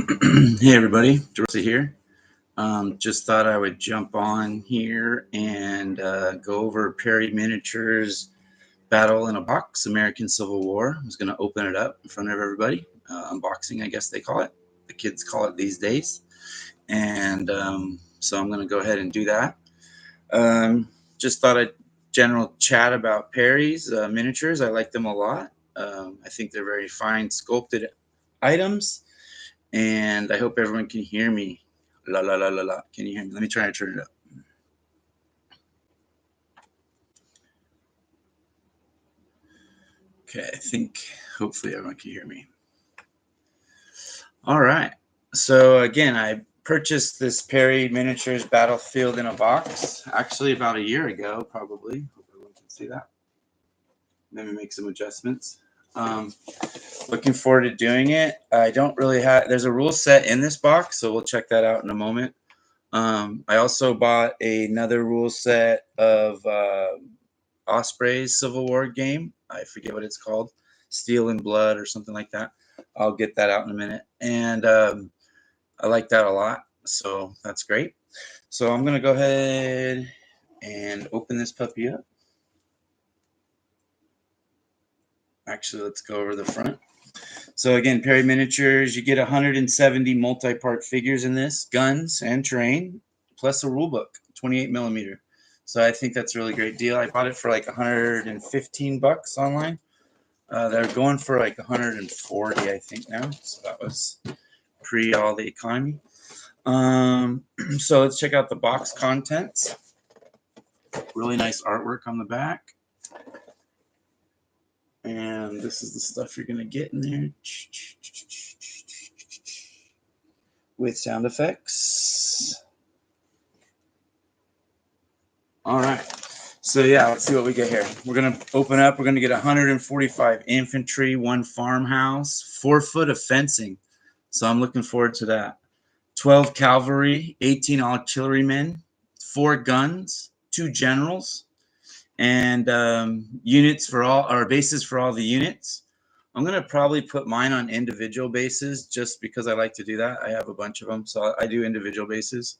Hey everybody, Dorothy here. Just thought I would jump on here and go over Perry Miniatures Battle in a Box, American Civil War. I was going to open it up in front of everybody. Unboxing, I guess they call it. The kids call it these days. And so I'm going to go ahead and do that. Just thought I'd general chat about Perry's miniatures. I like them a lot. I think they're very fine sculpted items. And I hope everyone can hear me. La la la la la. Can you hear me? Let me try and turn it up. Okay, I think hopefully everyone can hear me. All right. So again, I purchased this Perry Miniatures Battlefield in a Box actually about a year ago, probably. Hope everyone can see that. Maybe make some adjustments. Looking forward to doing it. I don't really have, there's a rule set in this box, so we'll check that out in a moment. I also bought another rule set of Osprey's Civil War game. I forget what it's called, Steel and Blood or something like that. I'll get that out in a minute. And I like that a lot, so that's great. So I'm going to go ahead and open this puppy up. Actually, let's go over the front. So again, Perry Miniatures, you get 170 multi-part figures in this, guns and terrain, plus a rule book, 28 millimeter. So I think that's a really great deal. I bought it for like 115 bucks online. They're going for like 140, I think now. So that was pre all the economy. So let's check out the box contents. Really nice artwork on the back. And this is the stuff you're going to get in there with sound effects. All right. So yeah, let's see what we get here. We're going to open up. We're going to get 145 infantry, 1 farmhouse, 4 foot of fencing. So I'm looking forward to that. 12 cavalry, 18 artillerymen, 4 guns, 2 generals, and units for all, or bases for all the units. I'm going to probably put mine on individual bases just because I like to do that. I have a bunch of them, so I do individual bases.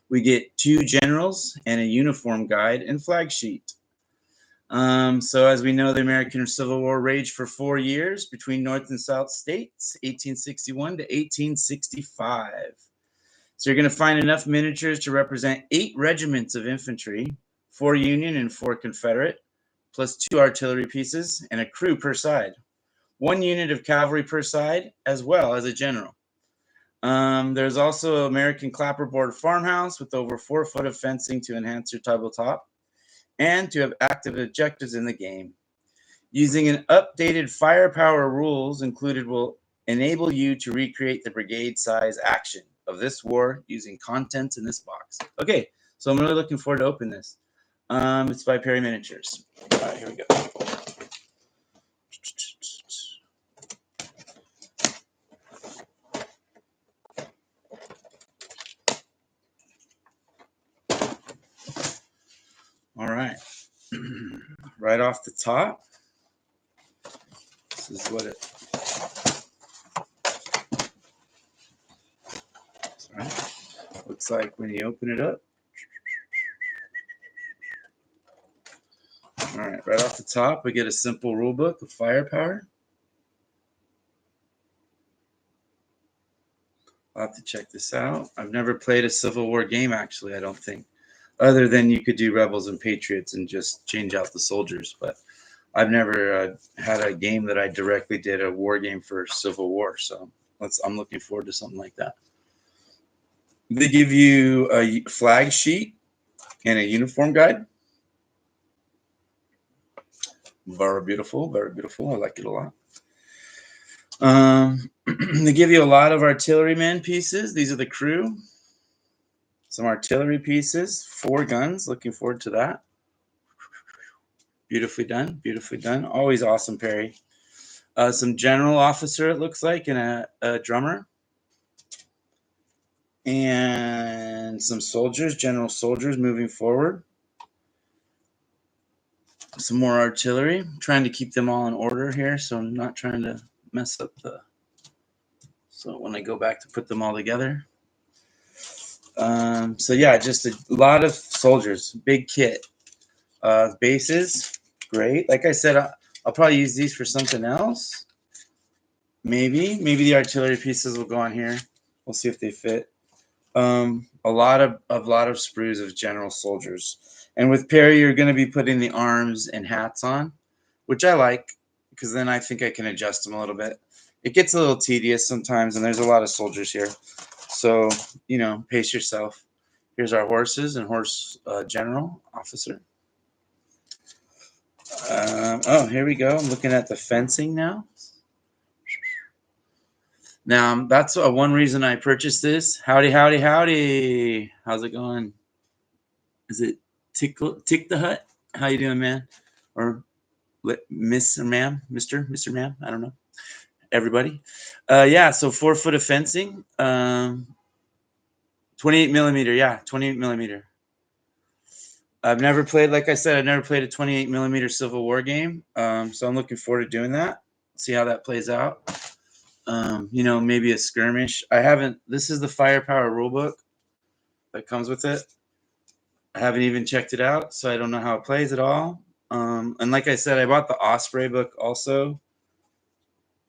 We get 2 generals and a uniform guide and flag sheet. So as we know, the American Civil War raged for 4 years between North and South states, 1861 to 1865. So you're going to find enough miniatures to represent 8 regiments of infantry, 4 Union and 4 Confederate, plus 2 artillery pieces and a crew per side. 1 unit of cavalry per side, as well as a general. There's also American clapperboard farmhouse with over 4 foot of fencing to enhance your tabletop and to have active objectives in the game. Using an updated firepower rules included will enable you to recreate the brigade size action of this war using contents in this box. Okay, so I'm really looking forward to open this. It's by Perry Miniatures. All right, here we go. All right, right off the top, this is what it. Sorry, looks like when you open it up. All right off the top, we get a simple rule book of firepower. I'll have to check this out. I've never played a Civil War game, actually, I don't think. Other than you could do Rebels and Patriots and just change out the soldiers. But I've never had a game that I directly did a war game for Civil War. So I'm looking forward to something like that. They give you a flag sheet and a uniform guide. Very beautiful, very beautiful. I like it a lot. They give you a lot of artilleryman pieces. These are the crew. Some artillery pieces, 4 guns. Looking forward to that. Beautifully done, beautifully done. Always awesome, Perry. Some general officer, it looks like, and a drummer. And some soldiers, general soldiers moving forward. Some more artillery. I'm trying to keep them all in order here, so I'm not trying to mess up the So when I go back to put them all together. So yeah, just a lot of soldiers, big kit. Bases, great. Like I said, I'll probably use these for something else. Maybe the artillery pieces will go on here. We'll see if they fit. A lot of sprues of general soldiers. And with Perry, you're going to be putting the arms and hats on, which I like because then I think I can adjust them a little bit. It gets a little tedious sometimes, and there's a lot of soldiers here. So, pace yourself. Here's our horses and horse general officer. Oh, here we go. I'm looking at the fencing now. Now, that's one reason I purchased this. Howdy, howdy, howdy. How's it going? Is it Tick the Hut? How you doing, man? Or Miss or ma'am? Mr. Ma'am? I don't know. Everybody. Yeah, so 4 foot of fencing. 28 millimeter. Yeah, 28 millimeter. I've never played, like I said, I've never played a 28 millimeter Civil War game. So I'm looking forward to doing that. See how that plays out. Maybe a skirmish. This is the Firepower rulebook that comes with it. I haven't even checked it out, so I don't know how it plays at all. And like I said, I bought the Osprey book also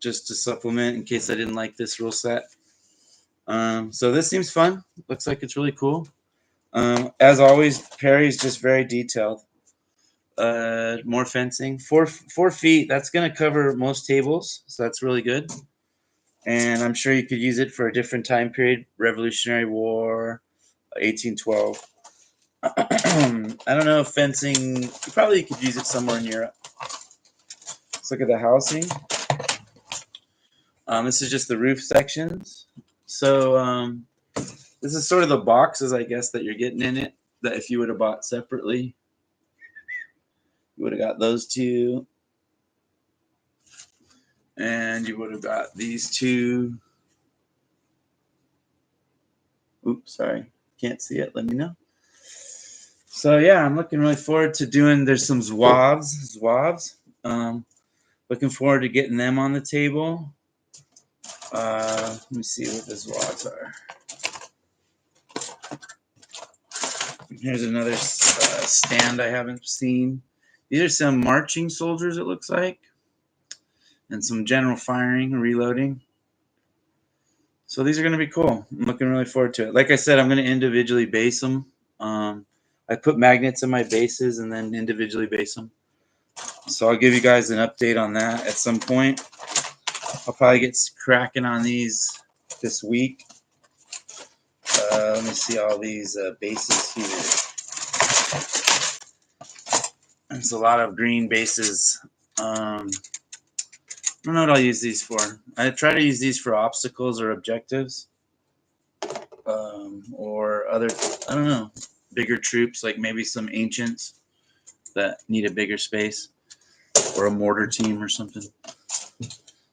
just to supplement in case I didn't like this rule set. So this seems fun. Looks like it's really cool. As always, Perry's just very detailed. More fencing. 4 feet. That's going to cover most tables, so that's really good. And I'm sure you could use it for a different time period, Revolutionary War, 1812. I don't know if fencing, you probably could use it somewhere in Europe. Let's look at the housing. This is just the roof sections. So this is sort of the boxes, I guess, that you're getting in it, that if you would have bought separately, you would have got those two. And you would have got these two. Oops, sorry. Can't see it. Let me know. So yeah, I'm looking really forward to there's some Zouaves. Looking forward to getting them on the table. Let me see what the Zouaves are. Here's another stand I haven't seen. These are some marching soldiers, it looks like. And some general firing and reloading. So these are going to be cool. I'm looking really forward to it. Like I said, I'm going to individually base them. I put magnets in my bases and then individually base them. So I'll give you guys an update on that at some point. I'll probably get cracking on these this week. Let me see all these bases here. There's a lot of green bases. I don't know what I'll use these for. I try to use these for obstacles or objectives. Or other, I don't know, bigger troops, like maybe some ancients that need a bigger space, or a mortar team or something.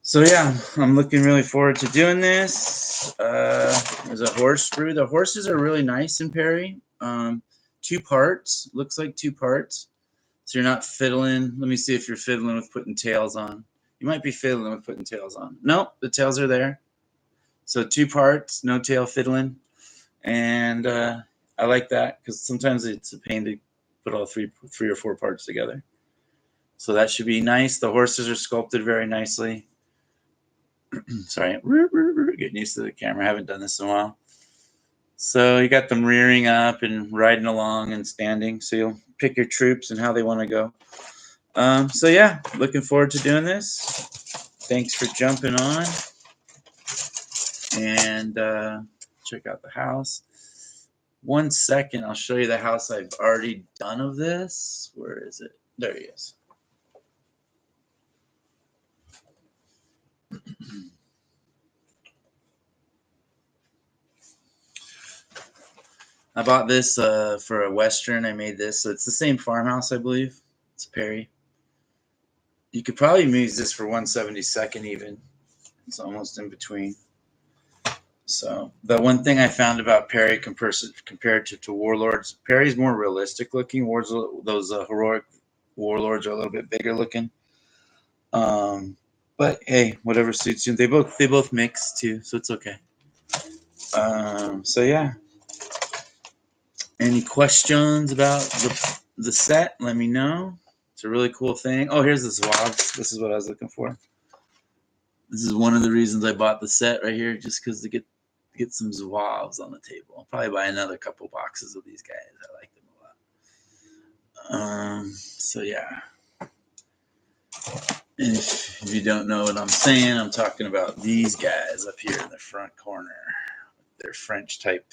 So yeah, I'm looking really forward to doing this. There's a horse sprue. The horses are really nice in Perry. 2 parts, looks like 2 parts. So you're not fiddling. Let me see if you're fiddling with putting tails on. You might be fiddling with putting tails on. Nope, the tails are there. So 2 parts, no tail fiddling. And I like that because sometimes it's a pain to put all three or 4 parts together. So that should be nice. The horses are sculpted very nicely. Sorry, getting used to the camera. I haven't done this in a while. So you got them rearing up and riding along and standing. So you'll pick your troops and how they want to go. So yeah, looking forward to doing this. Thanks for jumping on. And check out the house. 1 second, I'll show you the house I've already done of this. Where is it? There he is. I bought this for a Western. I made this. So it's the same farmhouse, I believe. It's Perry. You could probably use this for 1/72nd even. It's almost in between. So the one thing I found about Perry compared to Warlords, Perry's more realistic looking. Those heroic Warlords are a little bit bigger looking. But But hey, whatever suits you. They both mix too, so it's okay. So yeah. Any questions about the set? Let me know. It's a really cool thing. Oh, here's the Zwabs. This is what I was looking for. This is one of the reasons I bought the set right here, just because to get some Zwabs on the table. I'll probably buy another couple boxes of these guys. I like them a lot. So yeah. And if you don't know what I'm saying, I'm talking about these guys up here in the front corner. They're French type,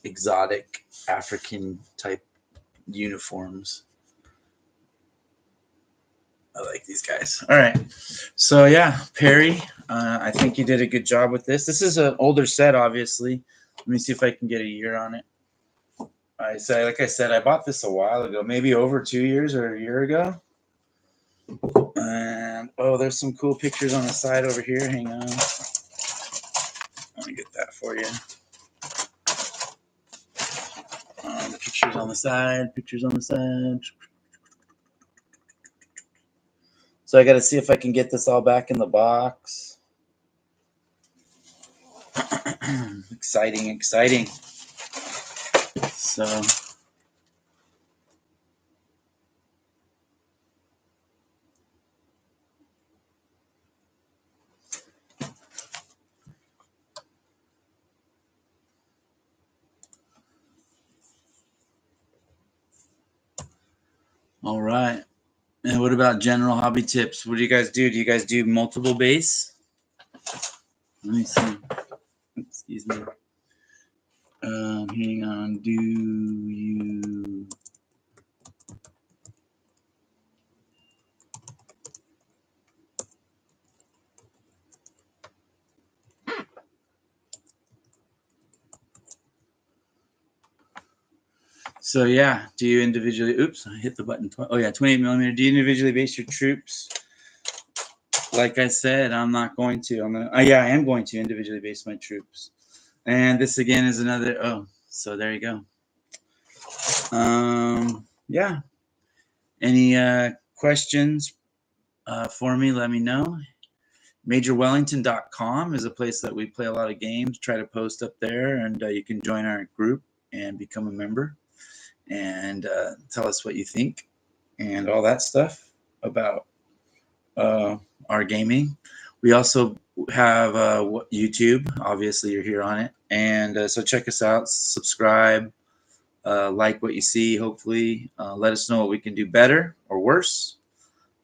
exotic African type uniforms. I like these guys. All right. So yeah, Perry, I think you did a good job with this. This is an older set, obviously. Let me see if I can get a year on it. Like I said, I bought this a while ago, maybe over 2 years or a year ago. And oh, there's some cool pictures on the side over here. Hang on. Let me get that for you. Pictures on the side. Pictures on the side. So I got to see if I can get this all back in the box. Exciting, exciting. So. All right. And what about general hobby tips? What do you guys do? Do you guys do multiple base? Let me see. Excuse me. Hang on. Do you? So yeah, do you individually? Oops, I hit the button. Oh yeah, 28 millimeter. Do you individually base your troops? Like I said, I'm not going to. I'm gonna. Yeah, I am going to individually base my troops. And this again is another. Oh, so there you go. Yeah. Any questions for me? Let me know. MajorWellington.com is a place that we play a lot of games. Try to post up there, and you can join our group and become a member and tell us what you think and all that stuff about our gaming. We also have YouTube. Obviously, you're here on it, and so check us out. Subscribe, like what you see. Hopefully, let us know what we can do better or worse,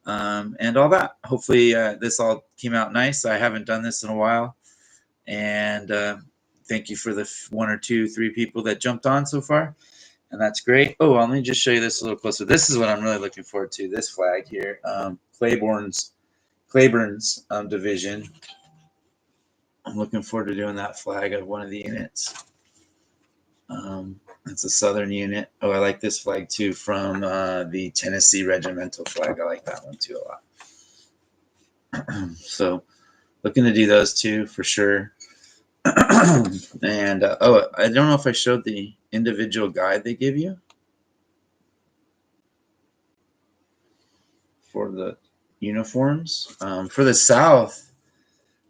and all that. Hopefully, this all came out nice. I haven't done this in a while, and thank you for the 1 or 2, 3 people that jumped on so far. And that's great. Oh, let me just show you this a little closer. This is what I'm really looking forward to. This flag here, Claiborne's division. I'm looking forward to doing that flag of one of the units. It's a Southern unit. Oh, I like this flag too from the Tennessee Regimental flag. I like that one too a lot. So looking to do those two for sure. And oh, I don't know if I showed the individual guide they give you for the uniforms. For the South,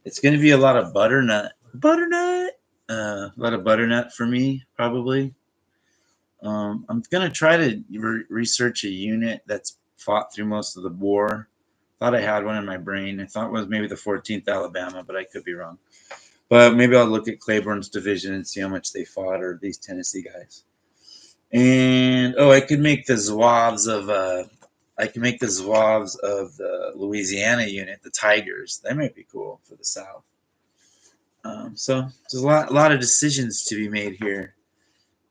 it's going to be a lot of butternut, a lot of butternut for me probably. I'm going to try to research a unit that's fought through most of the war. Thought I had one in my brain. I thought it was maybe the 14th Alabama, but I could be wrong. But maybe I'll look at Claiborne's division and see how much they fought, or these Tennessee guys. And I could make the Zouaves of the Louisiana unit, the Tigers. That might be cool for the South. So there's a lot of decisions to be made here.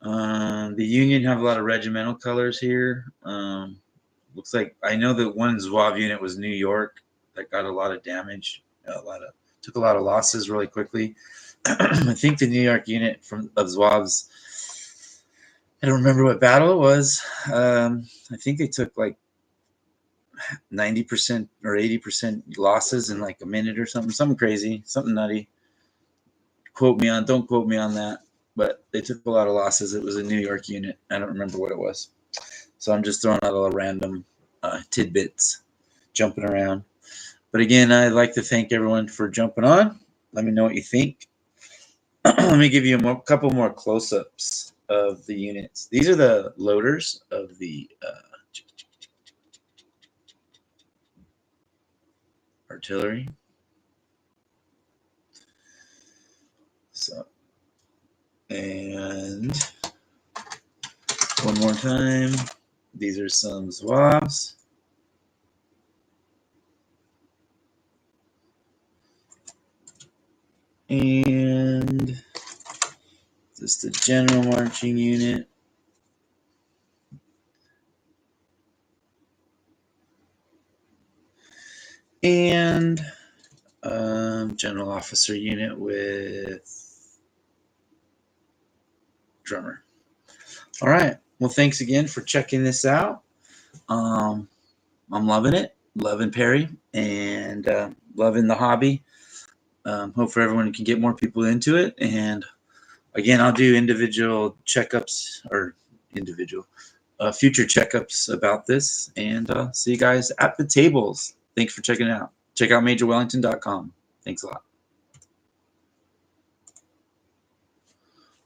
The Union have a lot of regimental colors here. Looks like I know that one Zouave unit was New York that got a lot of damage, took a lot of losses really quickly. I think the New York unit of Zouaves, I don't remember what battle it was. I think they took like 90% or 80% losses in like a minute or something crazy, something nutty. Don't quote me on that, but they took a lot of losses. It was a New York unit. I don't remember what it was. So I'm just throwing out all random tidbits, jumping around. But again, I'd like to thank everyone for jumping on. Let me know what you think. Let me give you a couple more close-ups of the units. These are the loaders of the artillery. So, and one more time, these are some Zouaves. And just the general marching unit. And general officer unit with drummer. All right. Well, thanks again for checking this out. I'm loving it, loving Perry, and loving the hobby. Hopefully everyone can get more people into it. And again, I'll do individual checkups or future checkups about this. And see you guys at the tables. Thanks for checking it out. Check out MajorWellington.com. Thanks a lot.